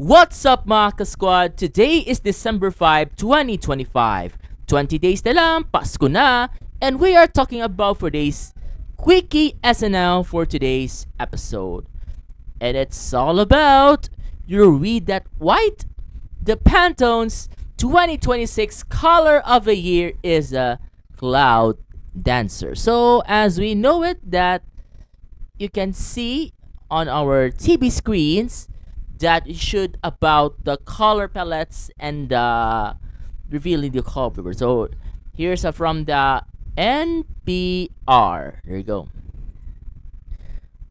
What's up mga ka-squad? Today is December 5, 2025. 20 days na lang, Pasko na, and we are talking about for today's Quickie SNL for today's episode. And it's all about, you read that white? The Pantone's 2026 color of the year is a cloud dancer. So as we know it, that you can see on our TV screens that it should about the color palettes and revealing the cover. So here's from the NPR. There you go.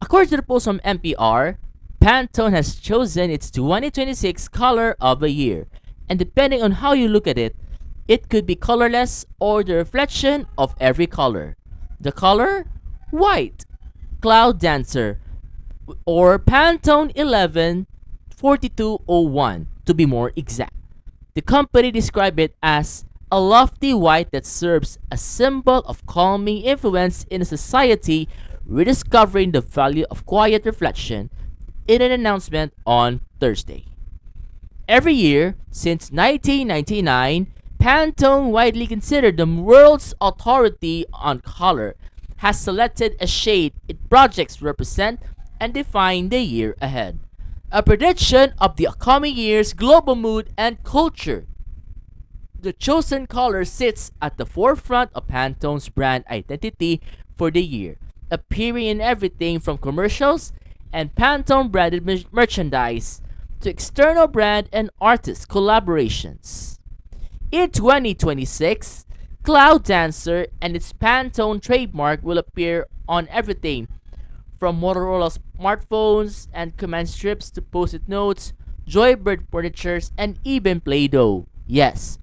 According to the post from NPR, Pantone has chosen its 2026 color of the year, and depending on how you look at it, it could be colorless or the reflection of every color. The color? White. Cloud Dancer, or Pantone 114201 to be more exact. The company described it as a lofty white that serves a symbol of calming influence in a society rediscovering the value of quiet reflection in an announcement on Thursday. Every year since 1999, Pantone, widely considered the world's authority on color, has selected a shade its projects represent and define the year ahead. A prediction of the upcoming year's global mood and culture. The chosen color sits at the forefront of Pantone's brand identity for the year, appearing in everything from commercials and Pantone branded merchandise to external brand and artist collaborations. In 2026, Cloud Dancer and its Pantone trademark will appear on everything from Motorola smartphones and command strips to post-it notes, Joybird furnitures, and even Play-Doh. Yes,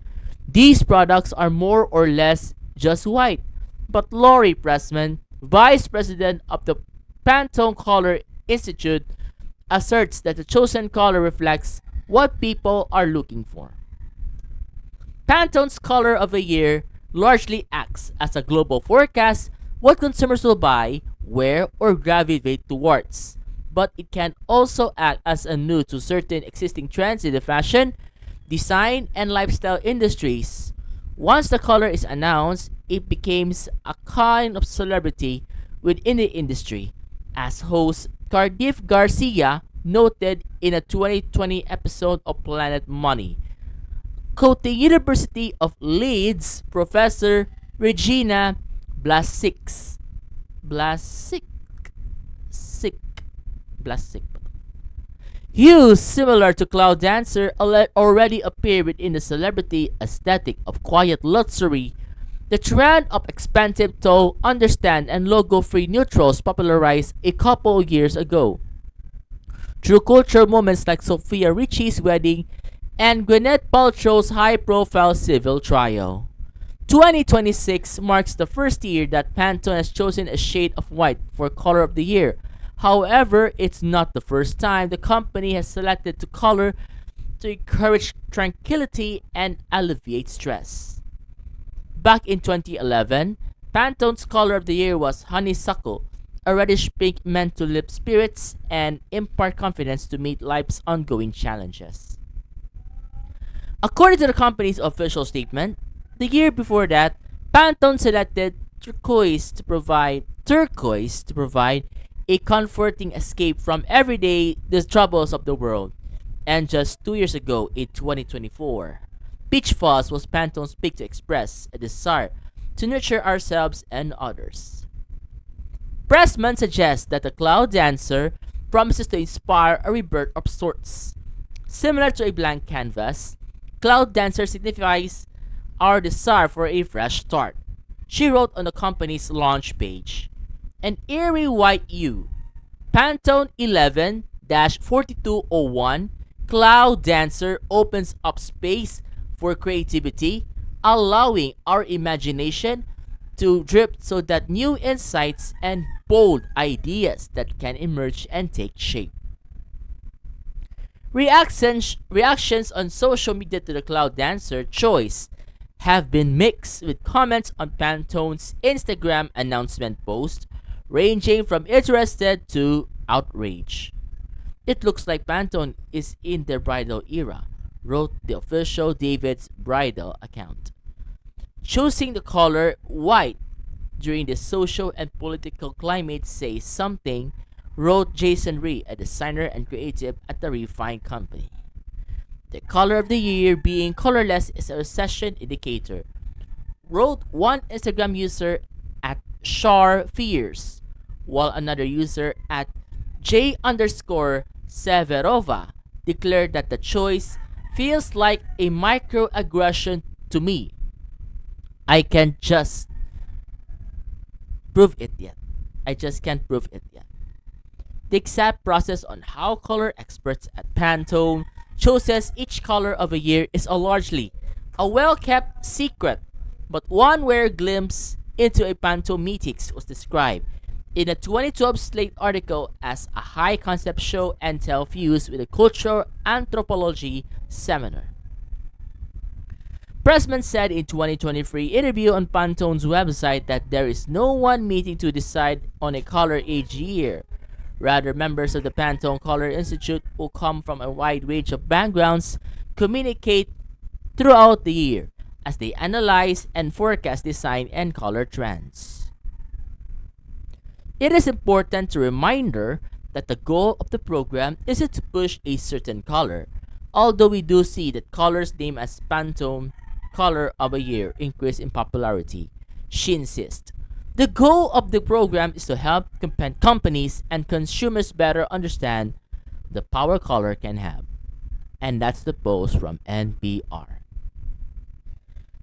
these products are more or less just white, but Lori Pressman, Vice President of the Pantone Color Institute, asserts that the chosen color reflects what people are looking for. Pantone's color of the year largely acts as a global forecast what consumers will buy, wear, or gravitate towards. But it can also act as a nod to certain existing trends in the fashion, design, and lifestyle industries. Once the color is announced, it becomes a kind of celebrity within the industry, as host Cardiff Garcia noted in a 2020 episode of Planet Money. Quoting University of Leeds Professor Regina Blasic. Hues similar to Cloud Dancer already appear within the celebrity aesthetic of quiet luxury. The trend of expensive toe, understand, and logo-free neutrals popularized a couple years ago. Through cultural moments like Sophia Richie's wedding and Gwyneth Paltrow's high-profile civil trial. 2026 marks the first year that Pantone has chosen a shade of white for color of the year. However, it's not the first time the company has selected the color to encourage tranquility and alleviate stress. Back in 2011, Pantone's color of the year was honeysuckle, a reddish pink meant to lift spirits and impart confidence to meet life's ongoing challenges. According to the company's official statement, the year before that, Pantone selected turquoise to provide a comforting escape from the troubles of the world. And just 2 years ago, in 2024, peach fuzz was Pantone's pick to express a desire to nurture ourselves and others. Pressman suggests that the Cloud Dancer promises to inspire a rebirth of sorts. Similar to a blank canvas, Cloud Dancer signifies our desire for a fresh start. She wrote on the company's launch page. An eerie white hue. Pantone 11-4201 Cloud Dancer opens up space for creativity, allowing our imagination to drift so that new insights and bold ideas that can emerge and take shape. Reactions on social media to the Cloud Dancer choice have been mixed, with comments on Pantone's Instagram announcement post ranging from interested to outrage. It looks like Pantone is in their bridal era, wrote the official David's Bridal account. Choosing the color white during the social and political climate says something, wrote Jason Rhee, a designer and creative at the Refine Company. The color of the year being colorless is a recession indicator, wrote one Instagram user at Shar Fears, while another user at J underscore Severova declared that the choice feels like a microaggression to me. I can't just prove it yet. I just can't prove it yet. The exact process on how color experts at Pantone chooses each color of a year is largely a well-kept secret, but one where glimpse into a Pantone meetings was described in a 2012 Slate article as a high-concept show and tell fused with a cultural anthropology seminar. Pressman said in 2023 interview on Pantone's website that there is no one meeting to decide on a color each year. Rather, members of the Pantone Color Institute, who come from a wide range of backgrounds, communicate throughout the year as they analyze and forecast design and color trends. It is important to reminder that the goal of the program isn't to push a certain color, although we do see that colors named as Pantone Color of a Year increase in popularity. She insists. The goal of the program is to help companies and consumers better understand the power color can have. And that's the post from NPR.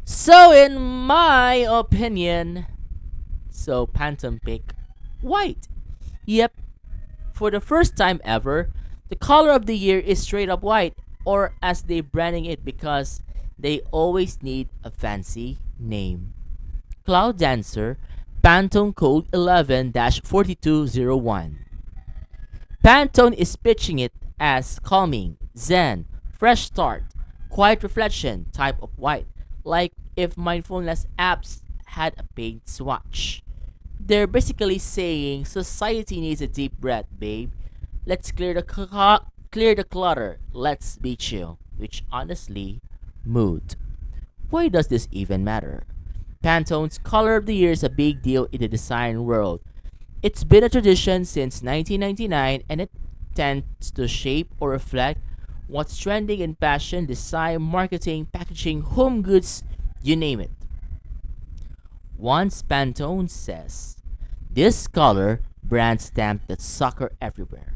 So in my opinion, Pantone pick white. Yep, for the first time ever, the color of the year is straight up white, or as they branding it because they always need a fancy name. Cloud Dancer, Pantone code 11-4201. Pantone is pitching it as calming, zen, fresh start, quiet reflection type of white, like if mindfulness apps had a paint swatch. They're basically saying society needs a deep breath, babe. Let's clear the clutter. Let's be chill. Which honestly, mood. Why does this even matter? Pantone's color of the year is a big deal in the design world. It's been a tradition since 1999 and it tends to shape or reflect what's trending in fashion, design, marketing, packaging, home goods, you name it. Once Pantone says, this color brand stamp that's soccer everywhere.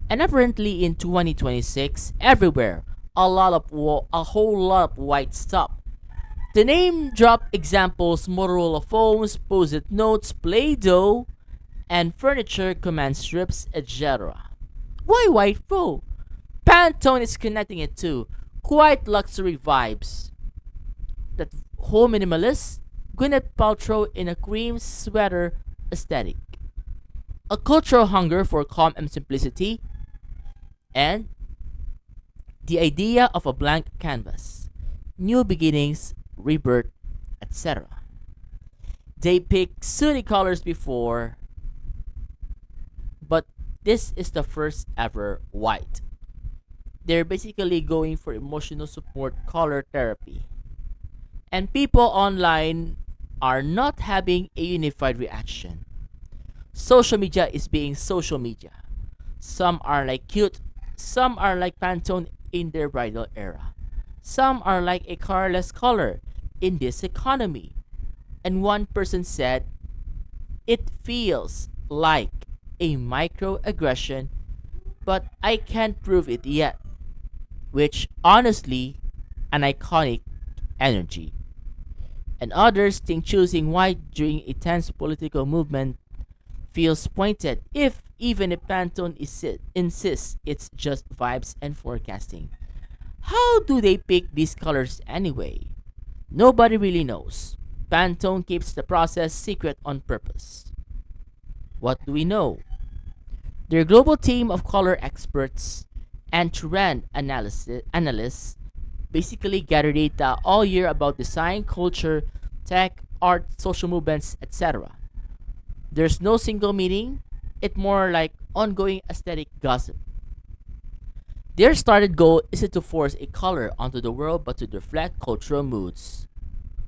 And apparently in 2026, everywhere, a whole lot of white stuff. The name drop examples Motorola phones, post-it notes, Play-Doh, and furniture, command strips, etc. Why white faux? Pantone is connecting it to quite luxury vibes. That whole minimalist, Gwyneth Paltrow in a cream sweater aesthetic. A cultural hunger for calm and simplicity, and the idea of a blank canvas, new beginnings, rebirth, etc. They picked sunny colors before, but this is the first ever white. They're basically going for emotional support color therapy. And people online are not having a unified reaction. Social media is being social media. Some are like cute, some are like Pantone in their bridal era. Some are like a colorless color in this economy. And one person said, it feels like a microaggression, but I can't prove it yet. Which honestly, an iconic energy. And others think choosing white during a tense political movement feels pointed, even if Pantone insists it's just vibes and forecasting. How do they pick these colors anyway? Nobody really knows. Pantone keeps the process secret on purpose. What do we know? Their global team of color experts and trend analysts basically gather data all year about design, culture, tech, art, social movements, etc. There's no single meaning, it's more like ongoing aesthetic gossip. Their started goal isn't to force a color onto the world but to reflect cultural moods.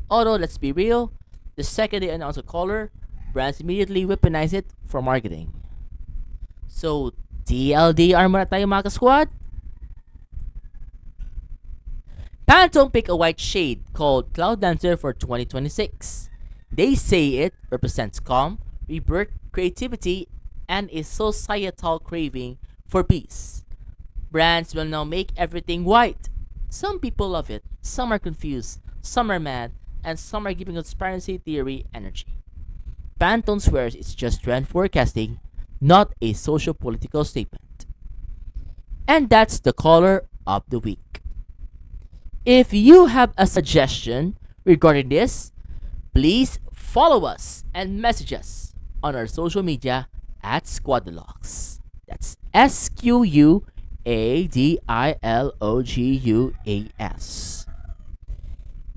Although, let's be real, the second they announce a color, brands immediately weaponize it for marketing. So, TLDR muna tayo mga ka-squad. Pantone picked a white shade called Cloud Dancer for 2026. They say it represents calm, rebirth, creativity, and a societal craving for peace. Brands will now make everything white. Some people love it, some are confused, some are mad, and some are giving conspiracy theory energy. Pantone swears it's just trend forecasting, not a social political statement. And that's the color of the week. If you have a suggestion regarding this, please follow us and message us on our social media at SquadiLogues. That's SQUADILOGUAS.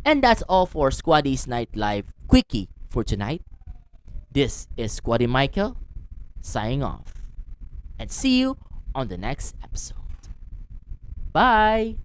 And that's all for Squaddy's Night Live Quickie for tonight. This is Squaddy Michael signing off. And see you on the next episode. Bye!